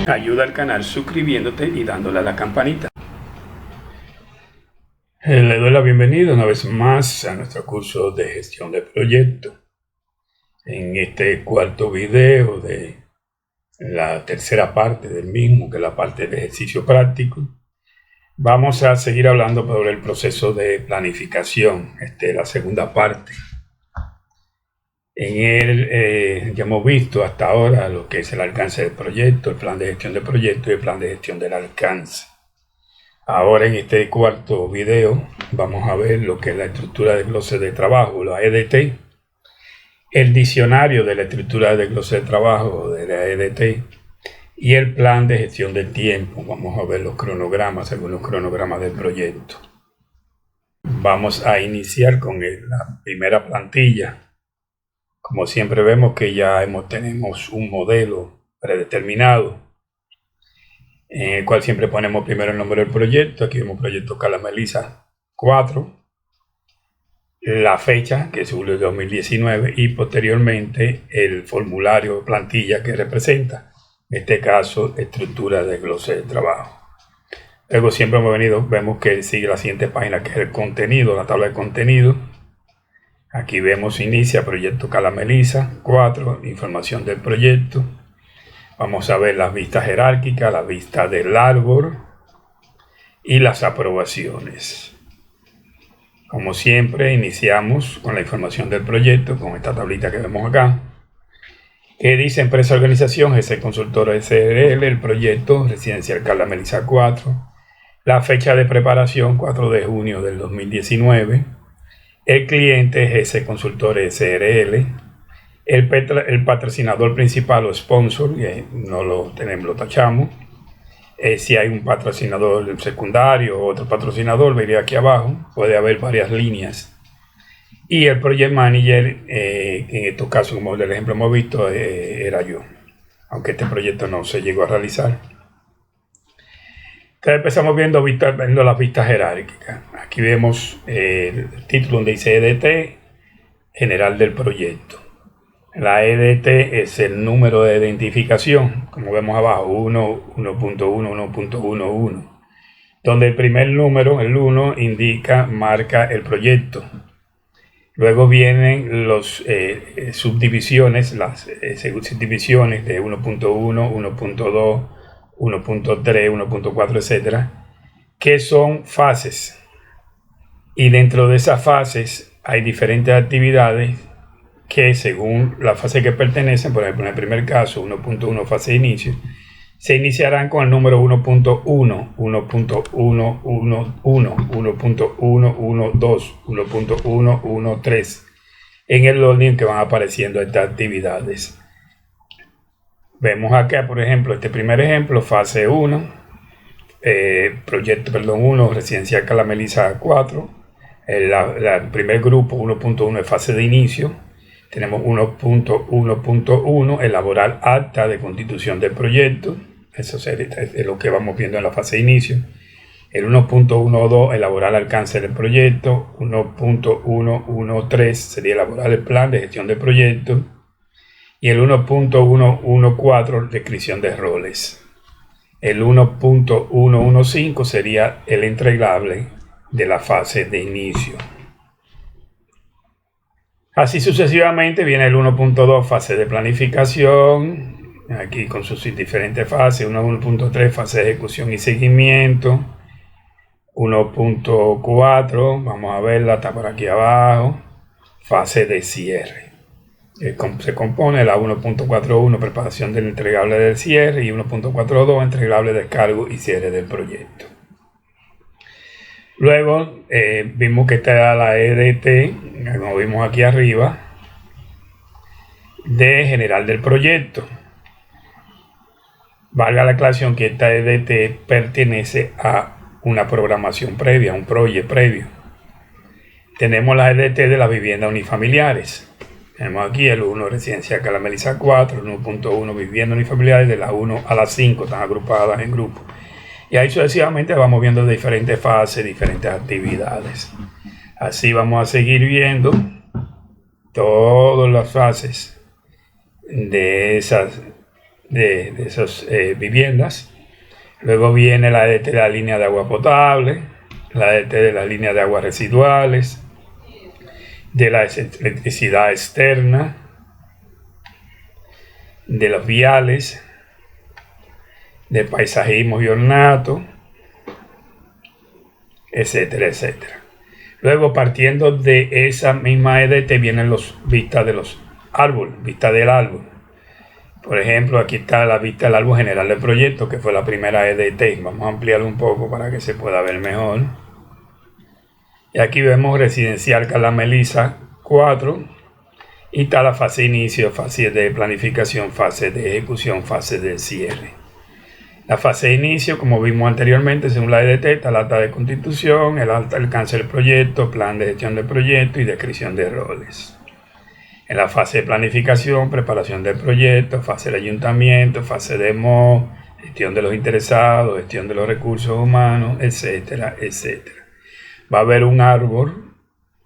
Ayuda al canal suscribiéndote y dándole a la campanita. Le doy la bienvenida una vez más a nuestro curso de gestión de proyectos. En este cuarto video de la tercera parte del mismo, que es la parte de ejercicio práctico, vamos a seguir hablando sobre el proceso de planificación. Esta es la segunda parte. En él ya hemos visto hasta ahora lo que es el alcance del proyecto, el plan de gestión de proyecto y el plan de gestión del alcance. Ahora en este cuarto video vamos a ver lo que es la estructura de glose de trabajo, la EDT, el diccionario de la estructura de glose de trabajo de la EDT y el plan de gestión del tiempo. Vamos a ver los cronogramas, algunos cronogramas del proyecto. Vamos a iniciar con la primera plantilla. Como siempre vemos que ya tenemos un modelo predeterminado en el cual siempre ponemos primero el nombre del proyecto. Aquí vemos proyecto Carla Melisa 4, la fecha que es julio de 2019 y posteriormente el formulario plantilla que representa, en este caso, estructura de glose de trabajo. Luego siempre vemos que sigue la siguiente página que es el contenido, la tabla de contenido. Aquí vemos inicia proyecto Carla Melisa 4, información del proyecto. Vamos a ver las vistas jerárquicas, la vista del árbol y las aprobaciones. Como siempre, iniciamos con la información del proyecto, con esta tablita que vemos acá, que dice empresa organización, GC Consultor SRL, el proyecto residencial Carla Melisa 4, la fecha de preparación 4 de junio del 2019, el cliente GC Consultor SRL, el patrocinador principal o sponsor, no lo tenemos, lo tachamos. Si hay un patrocinador secundario o otro patrocinador, vería aquí abajo, puede haber varias líneas. Y el project manager, en estos casos, como el ejemplo hemos visto, era yo, aunque este proyecto no se llegó a realizar. Entonces empezamos viendo las vistas jerárquicas. Aquí vemos el título donde dice EDT, general del proyecto. La EDT es el número de identificación, como vemos abajo, 1, 1.1, 1.11, donde el primer número, el 1, marca el proyecto. Luego vienen las subdivisiones, las subdivisiones de 1.1, 1.2, 1.3, 1.4, etcétera, que son fases. Y dentro de esas fases hay diferentes actividades que según la fase que pertenecen, por ejemplo en el primer caso 1.1 fase de inicio, se iniciarán con el número 1.1, 1.111, 1.112, 1.113 en el orden que van apareciendo estas actividades. Vemos acá, por ejemplo, este primer ejemplo, fase 1, proyecto 1, residencial Carla Melisa 4, el primer grupo 1.1 es fase de inicio. Tenemos 1.1.1, elaborar acta de constitución del proyecto. Eso es lo que vamos viendo en la fase de inicio. El 1.12, elaborar el alcance del proyecto. 1.113 sería elaborar el plan de gestión del proyecto. Y el 1.114, descripción de roles. El 1.115 sería el entregable de la fase de inicio. Así sucesivamente viene el 1.2, fase de planificación, aquí con sus diferentes fases, 1.3, fase de ejecución y seguimiento, 1.4, vamos a verla, está por aquí abajo, fase de cierre. Se compone la 1.41, preparación del entregable del cierre, y 1.42, entregable de descargo y cierre del proyecto. Luego vimos que está la EDT, como vimos aquí arriba, de general del proyecto. Valga la aclaración que esta EDT pertenece a una programación previa, un proyecto previo. Tenemos la EDT de las viviendas unifamiliares. Tenemos aquí el 1 residencial Carla Melisa 4, el 1.1 viviendas unifamiliares, de la 1 a la 5 están agrupadas en grupos. Y ahí sucesivamente vamos viendo diferentes fases, diferentes actividades. Así vamos a seguir viendo todas las fases de esas de esas viviendas. Luego viene la EDT de la línea de agua potable, la EDT de la línea de aguas residuales, de la electricidad externa, de los viales, de paisajismo y ornato, etcétera, etcétera. Luego, partiendo de esa misma EDT, vienen los vistas de los árboles, vista del árbol. Por ejemplo, aquí está la vista del árbol general del proyecto, que fue la primera EDT. Vamos a ampliarlo un poco para que se pueda ver mejor. Y aquí vemos residencial Carla Melisa 4. Y está la fase de inicio, fase de planificación, fase de ejecución, fase de cierre. La fase de inicio, como vimos anteriormente, según la EDT, está el acta de constitución, el alcance del proyecto, plan de gestión del proyecto y descripción de roles. En la fase de planificación, preparación del proyecto, fase de ayuntamiento, fase de MO, gestión de los interesados, gestión de los recursos humanos, etcétera, etcétera. Va a haber un árbol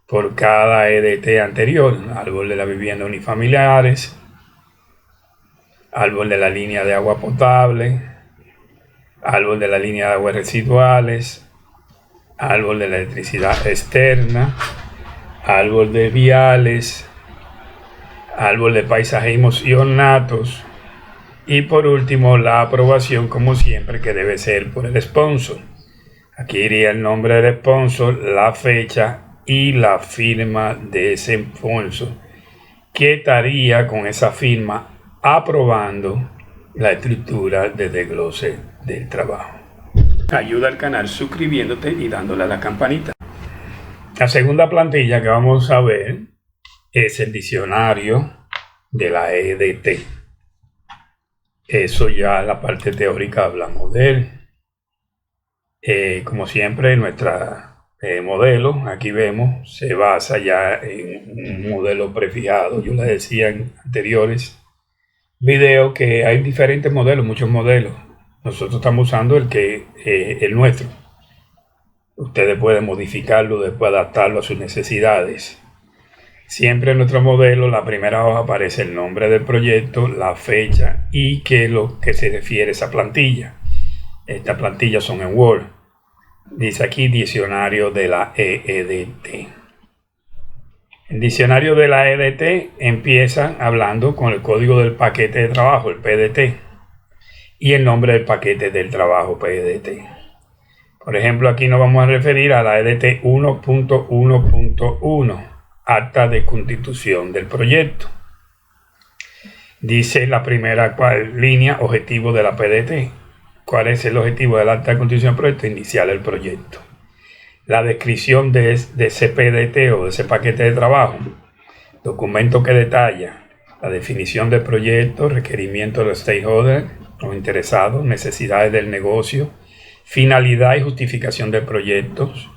por cada EDT anterior: árbol de la vivienda unifamiliares, árbol de la línea de agua potable, árbol de la línea de aguas residuales, árbol de la electricidad externa, árbol de viales, árbol de paisajismos y ornatos, y por último la aprobación, como siempre, que debe ser por el sponsor. Aquí iría el nombre del sponsor, la fecha y la firma de ese sponsor, que estaría con esa firma aprobando la estructura de desglose del trabajo. Ayuda al canal suscribiéndote y dándole a la campanita. La segunda plantilla que vamos a ver es el diccionario de la EDT. Eso ya en la parte teórica hablamos de él. Como siempre, nuestra modelo, aquí vemos, se basa ya en un modelo prefijado. Yo les decía en anteriores videos que hay diferentes modelos, muchos modelos. Nosotros estamos usando el nuestro. Ustedes pueden modificarlo, después adaptarlo a sus necesidades. Siempre en nuestro modelo, la primera hoja aparece el nombre del proyecto, la fecha y qué es lo que se refiere a esa plantilla. Estas plantillas son en Word. Dice aquí diccionario de la EDT. El diccionario de la EDT empieza hablando con el código del paquete de trabajo, el PDT, y el nombre del paquete del trabajo, PDT. Por ejemplo, aquí nos vamos a referir a la EDT 1.1.1, acta de constitución del proyecto. Dice la primera línea, objetivo de la PDT. ¿Cuál es el objetivo del acta de constitución del proyecto? Iniciar el proyecto. La descripción de ese PDT o de ese paquete de trabajo. Documento que detalla la definición del proyecto, requerimientos de los stakeholders o interesados, necesidades del negocio, finalidad y justificación de proyectos,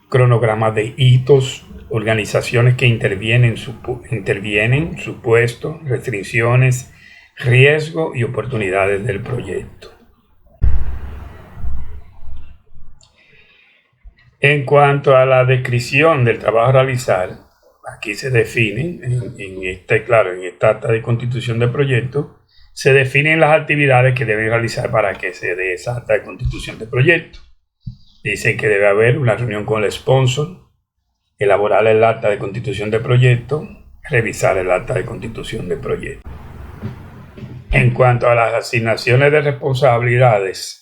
cronogramas de hitos, organizaciones que intervienen, supuestos, restricciones, riesgo y oportunidades del proyecto. En cuanto a la descripción del trabajo a realizar, aquí se definen, en esta acta de constitución del proyecto, se definen las actividades que deben realizar para que se dé esa acta de constitución del proyecto. Dicen que debe haber una reunión con el sponsor, elaborar el acta de constitución del proyecto, revisar el acta de constitución del proyecto. En cuanto a las asignaciones de responsabilidades,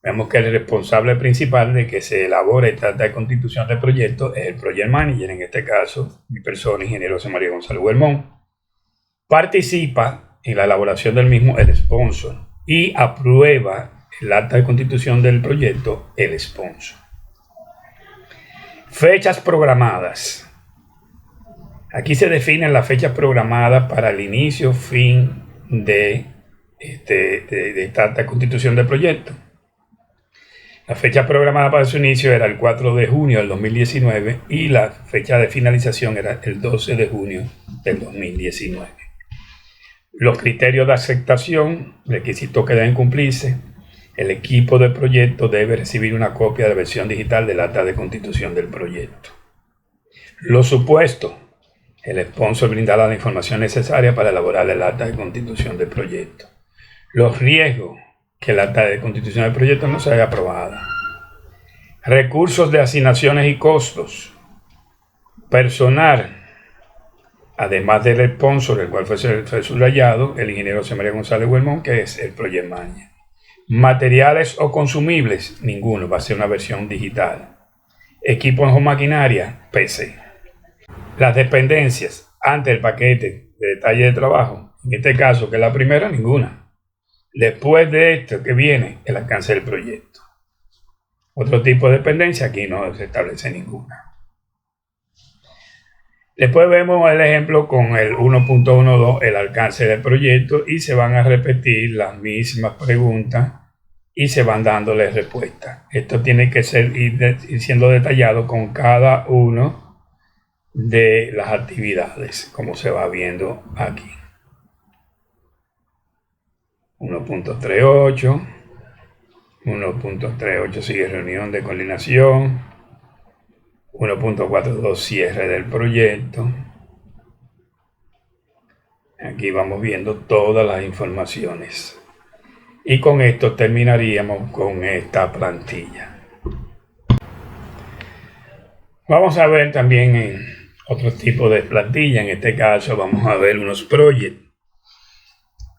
vemos que el responsable principal de que se elabore esta acta de constitución del proyecto es el Project Manager, en este caso, mi persona, ingeniero José María González Huermón. Participa en la elaboración del mismo el sponsor y aprueba el acta de constitución del proyecto el sponsor. Fechas programadas. Aquí se definen las fechas programadas para el inicio, fin de esta acta de constitución del proyecto. La fecha programada para su inicio era el 4 de junio del 2019 y la fecha de finalización era el 12 de junio del 2019. Los criterios de aceptación, requisitos que deben cumplirse. El equipo del proyecto debe recibir una copia de la versión digital del acta de constitución del proyecto. Los supuestos. El sponsor brindará la información necesaria para elaborar el acta de constitución del proyecto. Los riesgos que la acta de constitución del proyecto no se haya aprobada. Recursos de asignaciones y costos. Personal. Además del sponsor, el cual fue subrayado, el ingeniero José María González Huelmón, que es el Project Manager. Materiales o consumibles, ninguno, va a ser una versión digital. Equipos o maquinaria, PC. Las dependencias, antes del paquete de detalle de trabajo, en este caso, que es la primera, ninguna. Después de esto que viene, el alcance del proyecto. Otro tipo de dependencia, aquí no se establece ninguna. Después vemos el ejemplo con el 1.12, el alcance del proyecto, y se van a repetir las mismas preguntas y se van dándoles respuestas. Esto tiene que ir siendo detallado con cada uno de las actividades, como se va viendo aquí. 1.38, 1.38 sigue reunión de coordinación. 1.42 cierre del proyecto. Aquí vamos viendo todas las informaciones. Y con esto terminaríamos con esta plantilla. Vamos a ver también en otro tipo de plantilla. En este caso vamos a ver unos proyectos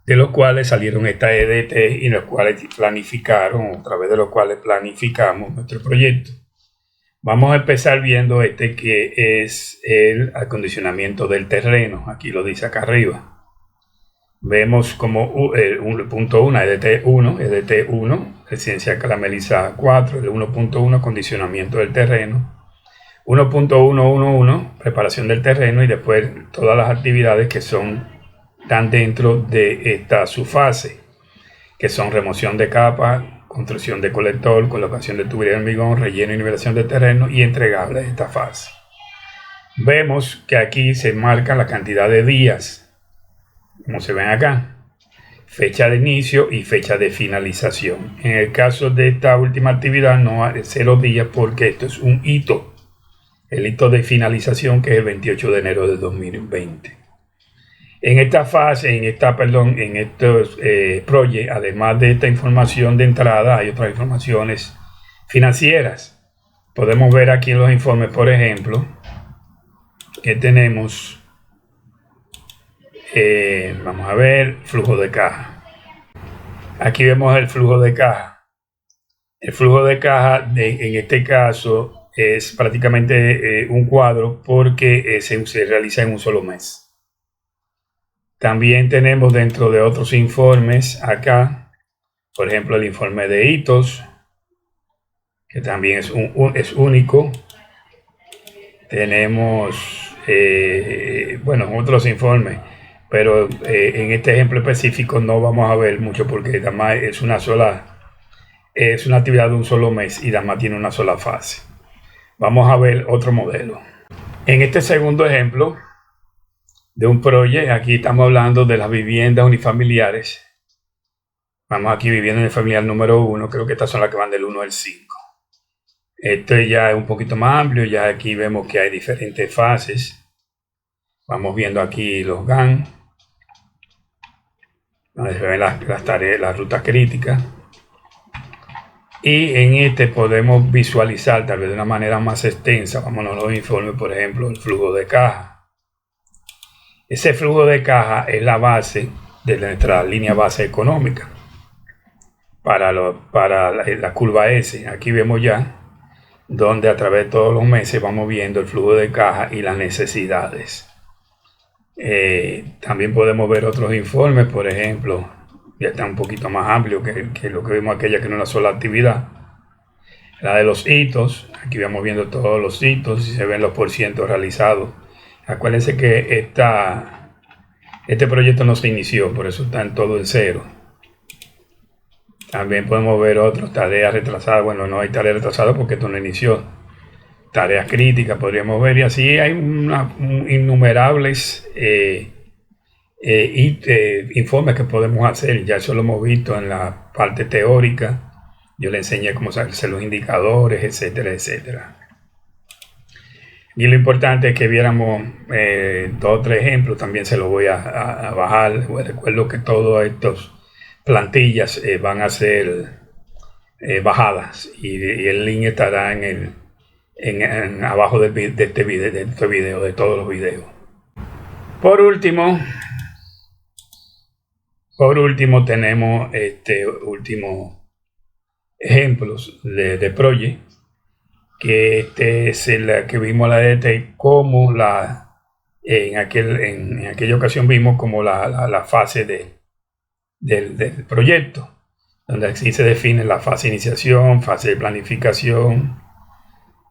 de los cuales salieron esta EDT y los cuales planificaron, a través de los cuales planificamos nuestro proyecto. Vamos a empezar viendo este que es el acondicionamiento del terreno. Aquí lo dice acá arriba. Vemos como el punto 1, EDT1, residencia Carameliza 4, el 1.1, acondicionamiento del terreno. 1.111, preparación del terreno, y después todas las actividades que están dentro de esta subfase, que son remoción de capa, construcción de colector, colocación de tubería de hormigón, relleno y nivelación de terreno y entregable de esta fase. Vemos que aquí se marca la cantidad de días, como se ven acá, fecha de inicio y fecha de finalización. En el caso de esta última actividad no hay 0 días porque esto es un hito, el hito de finalización, que es el 28 de enero de 2020. En esta fase, en estos proyectos, además de esta información de entrada, hay otras informaciones financieras. Podemos ver aquí en los informes, por ejemplo, que tenemos, vamos a ver, flujo de caja. Aquí vemos el flujo de caja. El flujo de caja, en este caso, es prácticamente un cuadro porque se realiza en un solo mes. También tenemos dentro de otros informes acá, por ejemplo, el informe de hitos, que también es único. Tenemos, otros informes, pero en este ejemplo específico no vamos a ver mucho porque además es una actividad de un solo mes y además tiene una sola fase. Vamos a ver otro modelo. En este segundo ejemplo de un proyecto, aquí estamos hablando de las viviendas unifamiliares. Vamos aquí, vivienda unifamiliar número 1, creo que estas son las que van del 1 al 5. Este ya es un poquito más amplio, ya aquí vemos que hay diferentes fases. Vamos viendo aquí los GAN, donde se ven las tareas, las rutas críticas. Y en este podemos visualizar, tal vez de una manera más extensa, vámonos a los informes, por ejemplo, el flujo de caja. Ese flujo de caja es la base de nuestra línea base económica para la curva S. Aquí vemos ya donde a través de todos los meses vamos viendo el flujo de caja y las necesidades. También podemos ver otros informes, por ejemplo, ya está un poquito más amplio que lo que vimos aquella, que no es una sola actividad. La de los hitos, aquí vamos viendo todos los hitos y se ven los porcientos realizados. Acuérdense que este proyecto no se inició, por eso está en todo en 0. También podemos ver otras tareas retrasadas. Bueno, no hay tareas retrasadas porque esto no inició. Tareas críticas podríamos ver, y así hay innumerables informes que podemos hacer. Ya eso lo hemos visto en la parte teórica. Yo le enseñé cómo hacer los indicadores, etcétera, etcétera. Y lo importante es que viéramos 2 o 3 ejemplos. También se los voy a bajar. Recuerdo que todos estos plantillas van a ser bajadas y el link estará abajo de este video, de todos los videos. Por último tenemos este último ejemplos de project, que este es el que vimos la DT, como en aquella ocasión vimos como la fase del proyecto, donde aquí se define la fase de iniciación, fase de planificación,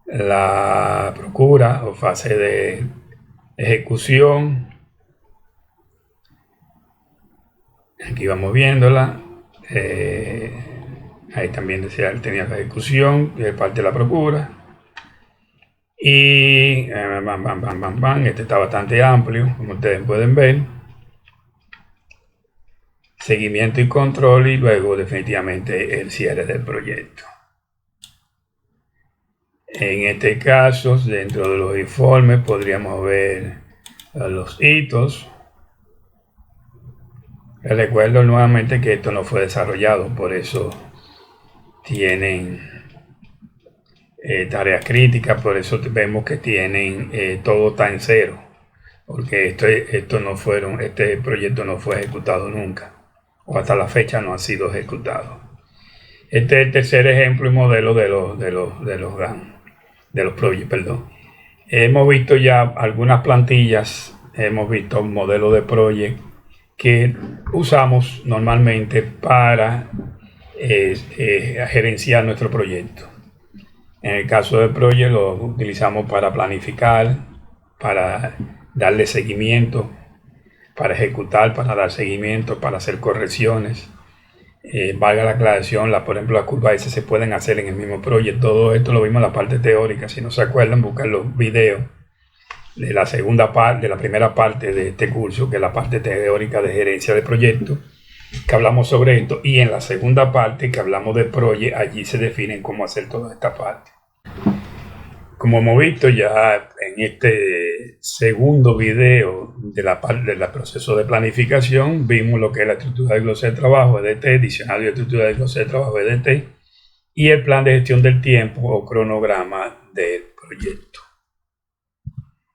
la procura o fase de ejecución. Aquí vamos viéndola. Ahí también tenía la ejecución, que es parte de la procura. Y este está bastante amplio, como ustedes pueden ver. Seguimiento y control, y luego definitivamente el cierre del proyecto. En este caso, dentro de los informes podríamos ver los hitos. Les recuerdo nuevamente que esto no fue desarrollado, por eso tienen tareas críticas, por eso vemos que tienen todo está en cero, porque este proyecto no fue ejecutado nunca, o hasta la fecha no ha sido ejecutado. Este es el tercer ejemplo y modelo de los proyectos, perdón. Hemos visto ya algunas plantillas, hemos visto un modelo de proyecto que usamos normalmente para gerenciar nuestro proyecto. En el caso del proyecto lo utilizamos para planificar, para darle seguimiento, para ejecutar, para dar seguimiento, para hacer correcciones. Valga la aclaración, por ejemplo, las curvas S se pueden hacer en el mismo proyecto. Todo esto lo vimos en la parte teórica. Si no se acuerdan, buscar los videos de la primera parte de este curso, que es la parte teórica de gerencia de proyectos, que hablamos sobre esto, y en la segunda parte que hablamos de proyecto, allí se definen cómo hacer toda esta parte. Como hemos visto ya en este segundo video del proceso de planificación, vimos lo que es la estructura del glossario de trabajo, EDT, diccionario de estructura del glossario de trabajo, EDT, y el plan de gestión del tiempo o cronograma del proyecto.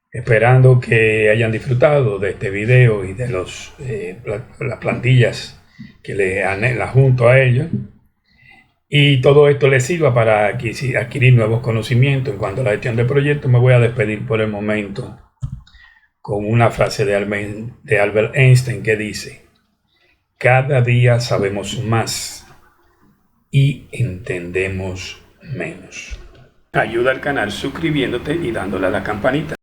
Esperando que hayan disfrutado de este video y de las plantillas que le adjunto a ellos, y todo esto les sirva para adquirir nuevos conocimientos en cuanto a la gestión de proyectos. Me voy a despedir por el momento con una frase de Albert Einstein que dice: cada día sabemos más y entendemos menos. Ayuda al canal suscribiéndote y dándole a la campanita.